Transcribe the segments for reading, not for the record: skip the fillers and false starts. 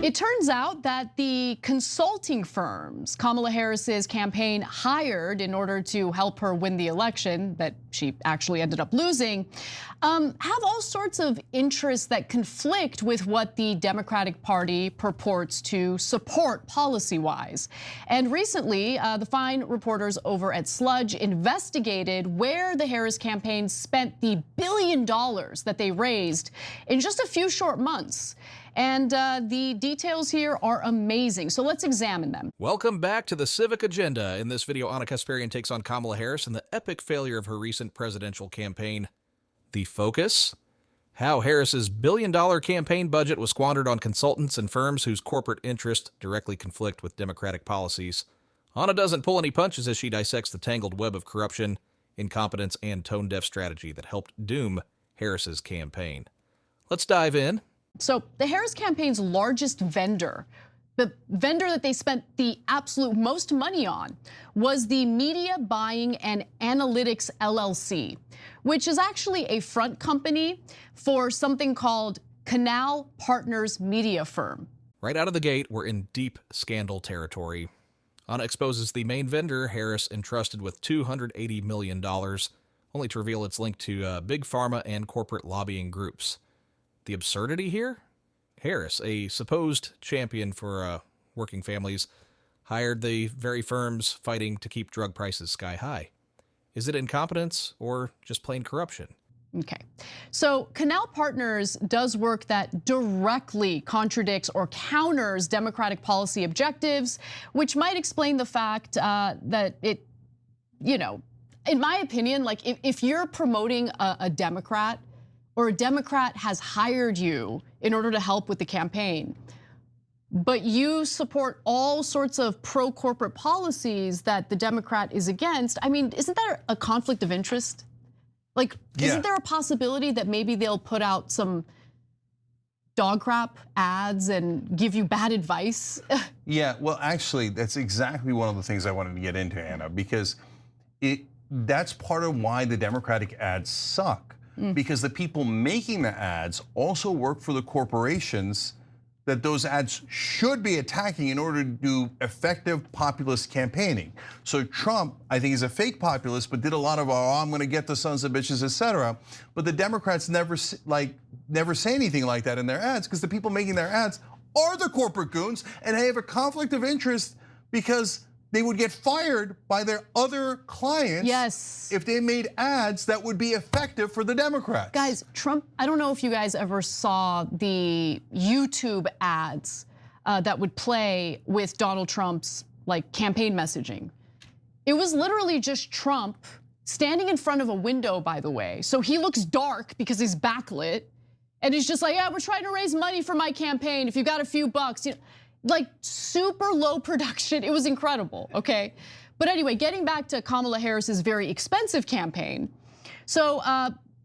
It turns out that the consulting firms Kamala Harris's campaign hired in order to help her win the election that she actually ended up losing have all sorts of interests that conflict with what the Democratic Party purports to support policy-wise. And recently, the fine reporters over at Sludge investigated where the Harris campaign spent the $1 billion that they raised in just a few short months. And the details here are amazing, so let's examine them. Welcome back to the Civic Agenda. In this video, Anna Kasparian takes on Kamala Harris and the epic failure of her recent presidential campaign. The focus? How Harris's $1 billion campaign budget was squandered on consultants and firms whose corporate interests directly conflict with Democratic policies. Anna doesn't pull any punches as she dissects the tangled web of corruption, incompetence, and tone-deaf strategy that helped doom Harris's campaign. Let's dive in. So the Harris campaign's largest vendor, the vendor that they spent the absolute most money on, was the Media Buying and Analytics LLC, which is actually a front company for something called Canal Partners media firm. Right out of the gate, we're in deep scandal territory. Anna exposes the main vendor Harris entrusted with $280 million, only to reveal its link to Big Pharma and corporate lobbying groups. The absurdity here? Harris, a supposed champion for working families, hired the very firms fighting to keep drug prices sky high. Is it incompetence or just plain corruption? Okay, so Canal Partners does work that directly contradicts or counters Democratic policy objectives, which might explain the fact that it, in my opinion, like if you're promoting a Democrat, or a Democrat has hired you in order to help with the campaign, but you support all sorts of pro-corporate policies that the Democrat is against, I mean, isn't that a conflict of interest? Like, isn't there a possibility that maybe they'll put out some dog crap ads and give you bad advice? Yeah, well, actually, that's exactly one of the things I wanted to get into, Anna, because that's part of why the Democratic ads suck. Because the people making the ads also work for the corporations that those ads should be attacking in order to do effective populist campaigning. So Trump, I think, is a fake populist, but did a lot of, I'm going to get the sons of bitches, etc. But the Democrats never say anything like that in their ads, because the people making their ads are the corporate goons, and they have a conflict of interest because they would get fired by their other clients if they made ads that would be effective for the Democrats. Guys, Trump, I don't know if you guys ever saw the YouTube ads that would play with Donald Trump's campaign messaging. It was literally just Trump standing in front of a window, by the way. So he looks dark because he's backlit. And he's just like, yeah, we're trying to raise money for my campaign. If you got a few bucks, like super low production. It was incredible, okay? But anyway, getting back to Kamala Harris's very expensive campaign. So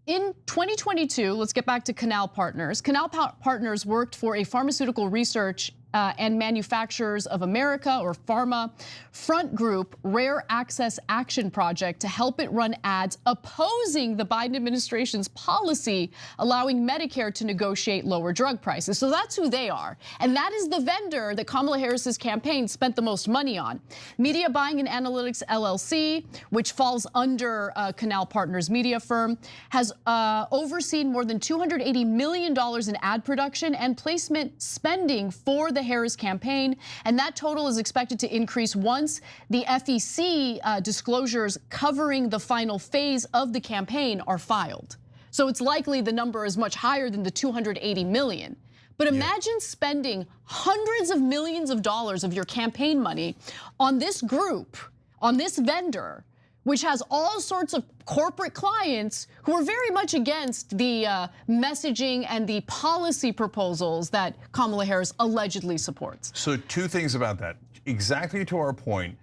in 2022, let's get back to Canal Partners. Canal Partners worked for a pharmaceutical research and manufacturers of America, or pharma, front group Rare Access Action Project to help it run ads opposing the Biden administration's policy allowing Medicare to negotiate lower drug prices. So that's who they are. And that is the vendor that Kamala Harris's campaign spent the most money on. Media Buying and Analytics LLC, which falls under Canal Partners media firm, has overseen more than $280 million in ad production and placement spending for the Harris campaign, and that total is expected to increase once the FEC disclosures covering the final phase of the campaign are filed. So it's likely the number is much higher than the $280 million. But imagine spending hundreds of millions of dollars of your campaign money on this group, on this vendor, which has all sorts of corporate clients who are very much against the messaging and the policy proposals that Kamala Harris allegedly supports. So two things about that. Exactly to our point,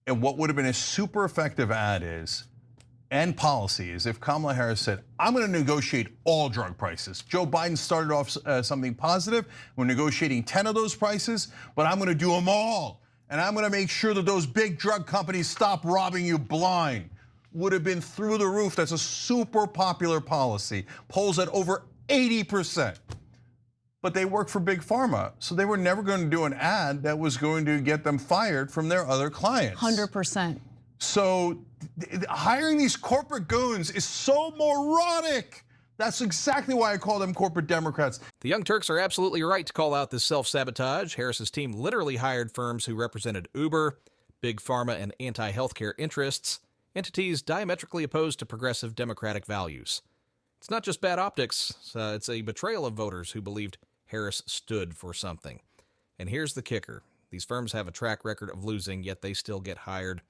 and what would have been a super effective ad is, and policy is, if Kamala Harris said, I'm going to negotiate all drug prices. Joe Biden started off something positive. We're negotiating 10 of those prices, but I'm going to do them all. And I'm going to make sure that those big drug companies stop robbing you blind. Would have been through the roof. That's a super popular policy. Polls at over 80%. but they work for Big Pharma. So they were never going to do an ad that was going to get them fired from their other clients. 100%. So hiring these corporate goons is so moronic. That's exactly why I call them corporate Democrats. The Young Turks are absolutely right to call out this self-sabotage. Harris's team literally hired firms who represented Uber, Big Pharma, and anti-healthcare interests, entities diametrically opposed to progressive democratic values. It's not just bad optics, it's a betrayal of voters who believed Harris stood for something. And here's the kicker. These firms have a track record of losing, yet they still get hired.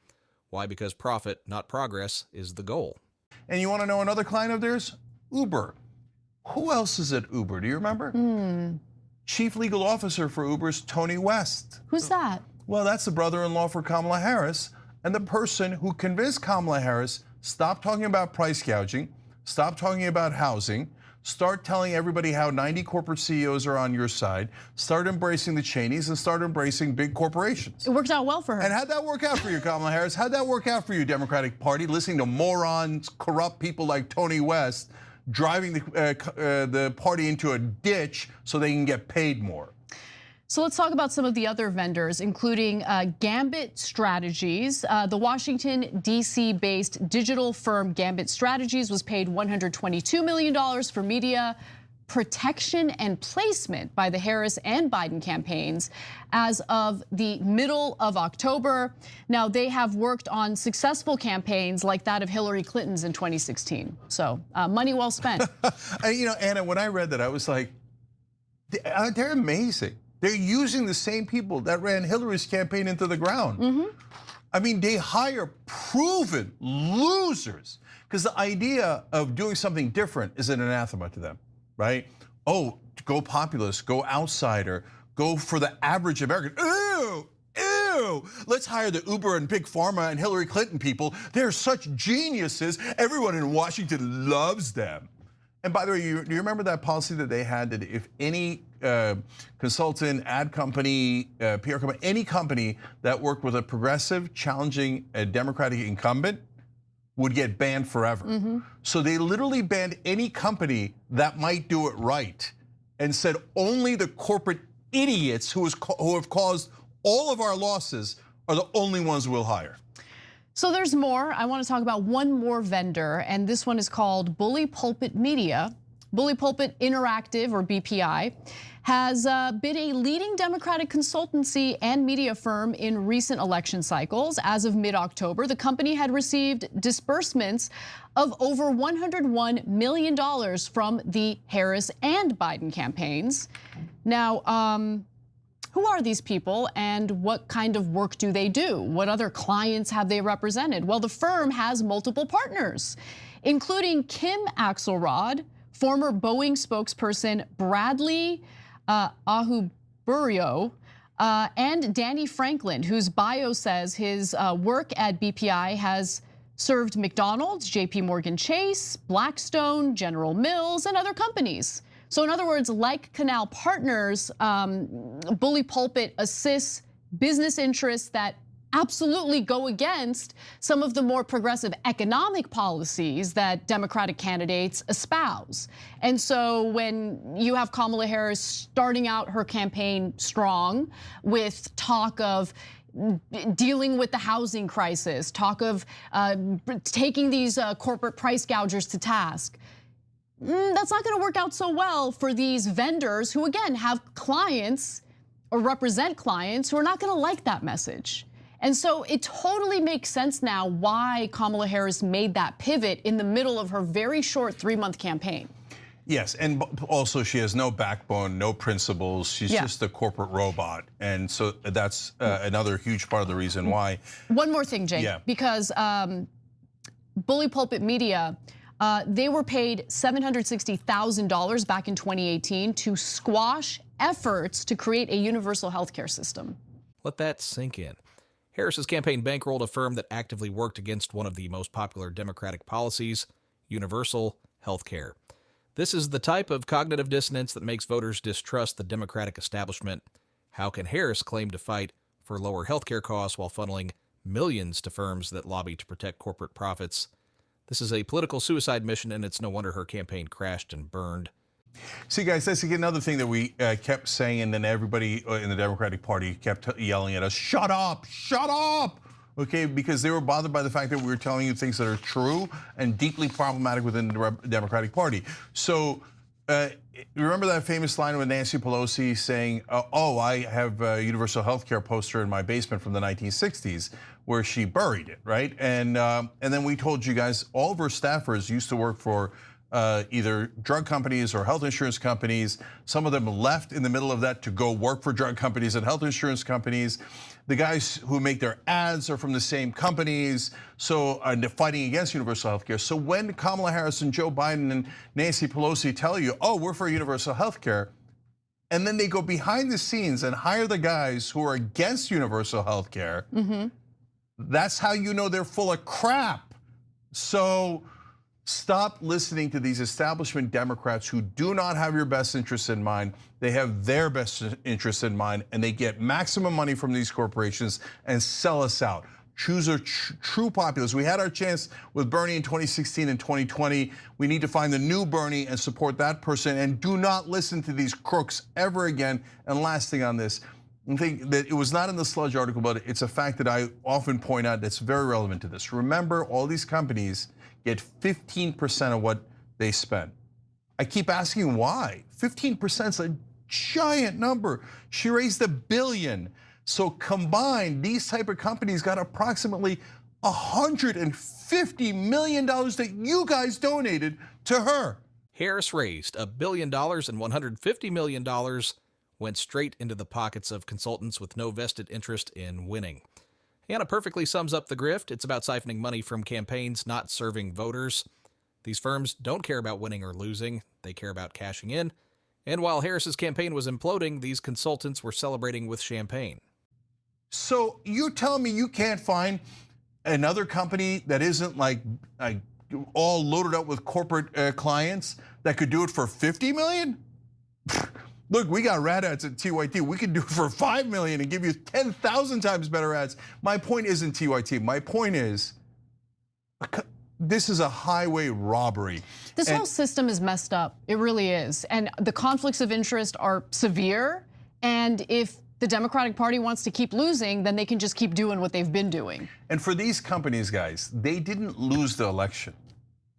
Why? Because profit, not progress, is the goal. And you want to know another client of theirs? Uber. Who else is at Uber? Do you remember? Chief legal officer for Uber's Tony West. Who's that? Well, that's the brother-in-law for Kamala Harris, and the person who convinced Kamala Harris, stop talking about price gouging, stop talking about housing, start telling everybody how 90 corporate CEOs are on your side, start embracing the Cheneys, and start embracing big corporations. It worked out well for her. And how'd that work out for you, Kamala Harris? How'd that work out for you, Democratic Party, listening to morons, corrupt people like Tony West, driving the party into a ditch so they can get paid more? So let's talk about some of the other vendors, including Gambit Strategies. The Washington, D.C.-based digital firm Gambit Strategies was paid $122 million for media protection and placement by the Harris and Biden campaigns as of the middle of October. Now, they have worked on successful campaigns like that of Hillary Clinton's in 2016. So money well spent. You know, Anna, when I read that, I was like, they're amazing. They're using the same people that ran Hillary's campaign into the ground. I mean, they hire proven losers because the idea of doing something different is an anathema to them, right? Oh, go populist, go outsider, go for the average American. Ew, ew. Let's hire the Uber and Big Pharma and Hillary Clinton people. They're such geniuses. Everyone in Washington loves them. And by the way, do you remember that policy that they had that if any consultant, ad company, PR company, any company that worked with a progressive challenging a Democratic incumbent would get banned forever. So they literally banned any company that might do it right and said only the corporate idiots who have caused all of our losses are the only ones we'll hire. So there's more. I want to talk about one more vendor, and this one is called Bully Pulpit Media. Bully Pulpit Interactive, or BPI, has been a leading Democratic consultancy and media firm in recent election cycles. As of mid-October, the company had received disbursements of over $101 million from the Harris and Biden campaigns. Now, who are these people and what kind of work do they do? What other clients have they represented? Well, the firm has multiple partners, including Kim Axelrod, former Boeing spokesperson Bradley Ahuburio, and Danny Franklin, whose bio says his work at BPI has served McDonald's, JP Morgan Chase, Blackstone, General Mills, and other companies. So in other words, like Canal Partners, Bully Pulpit assists business interests that absolutely go against some of the more progressive economic policies that Democratic candidates espouse. And so when you have Kamala Harris starting out her campaign strong with talk of dealing with the housing crisis, talk of taking these corporate price gougers to task, that's not going to work out so well for these vendors who, again, have clients or represent clients who are not going to like that message. And so it totally makes sense now why Kamala Harris made that pivot in the middle of her very short 3-month campaign. Yes, and also she has no backbone, no principles. She's just a corporate robot. And so that's another huge part of the reason why. One more thing, Jake, because Bully Pulpit Media, they were paid $760,000 back in 2018 to squash efforts to create a universal healthcare system. Let that sink in. Harris's campaign bankrolled a firm that actively worked against one of the most popular Democratic policies, universal healthcare. This is the type of cognitive dissonance that makes voters distrust the Democratic establishment. How can Harris claim to fight for lower healthcare costs while funneling millions to firms that lobby to protect corporate profits? This is a political suicide mission, and it's no wonder her campaign crashed and burned. See, guys, that's another thing that we kept saying, and then everybody in the Democratic Party kept yelling at us, shut up, shut up. Okay, because they were bothered by the fact that we were telling you things that are true and deeply problematic within the Democratic Party. So remember that famous line with Nancy Pelosi saying, oh, I have a universal health care poster in my basement from the 1960s, where she buried it, right? And then we told you guys all of her staffers used to work for either drug companies or health insurance companies. Some of them left in the middle of that to go work for drug companies and health insurance companies. The guys who make their ads are from the same companies, so they're fighting against universal health care. So when Kamala Harris and Joe Biden and Nancy Pelosi tell you, oh, we're for universal health care, and then they go behind the scenes and hire the guys who are against universal health care, that's how you know they're full of crap. So stop listening to these establishment Democrats who do not have your best interests in mind. They have their best interests in mind, and they get maximum money from these corporations and sell us out. Choose a true populace. We had our chance with Bernie in 2016 and 2020. We need to find the new Bernie and support that person, and do not listen to these crooks ever again. And last thing on this, I think that it was not in the Sludge article, but it's a fact that I often point out that's very relevant to this. Remember, all these companies get 15% of what they spend. I keep asking why. 15% is a giant number. She raised $1 billion. So combined, these type of companies got approximately $150 million that you guys donated to her. Harris raised $1 billion, and $150 million went straight into the pockets of consultants with no vested interest in winning. Hannah perfectly sums up the grift. It's about siphoning money from campaigns, not serving voters. These firms don't care about winning or losing. They care about cashing in. And while Harris's campaign was imploding, these consultants were celebrating with champagne. So you tell me you can't find another company that isn't like all loaded up with corporate clients that could do it for $50 million? Look, we got rad ads at TYT. We could do it for $5 million and give you 10,000 times better ads. My point isn't TYT. My point is, this is a highway robbery. This whole system is messed up. It really is. And the conflicts of interest are severe. And if the Democratic Party wants to keep losing, then they can just keep doing what they've been doing. And for these companies, guys, they didn't lose the election.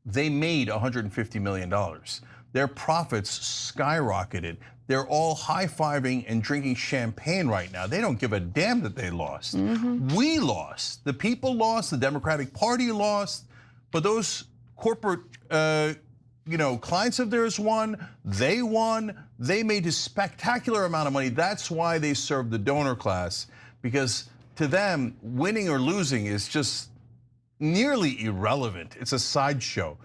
They made $150 million. Their profits skyrocketed. They're all high-fiving and drinking champagne right now. They don't give a damn that they lost. We lost. The people lost. The Democratic Party lost. But those corporate, clients of theirs won. They won. They made a spectacular amount of money. That's why they serve the donor class, because to them, winning or losing is just nearly irrelevant. It's a sideshow.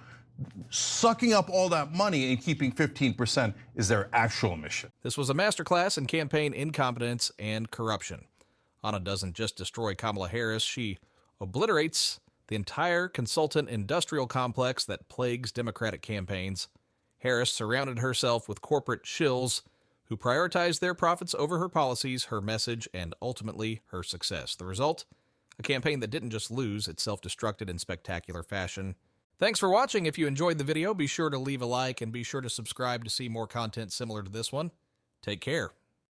Sucking up all that money and keeping 15% is their actual mission. This was a masterclass in campaign incompetence and corruption. Anna doesn't just destroy Kamala Harris, she obliterates the entire consultant industrial complex that plagues Democratic campaigns. Harris surrounded herself with corporate shills who prioritized their profits over her policies, her message, and ultimately her success. The result? A campaign that didn't just lose, it self-destructed in spectacular fashion. Thanks for watching. If you enjoyed the video, be sure to leave a like and be sure to subscribe to see more content similar to this one. Take care.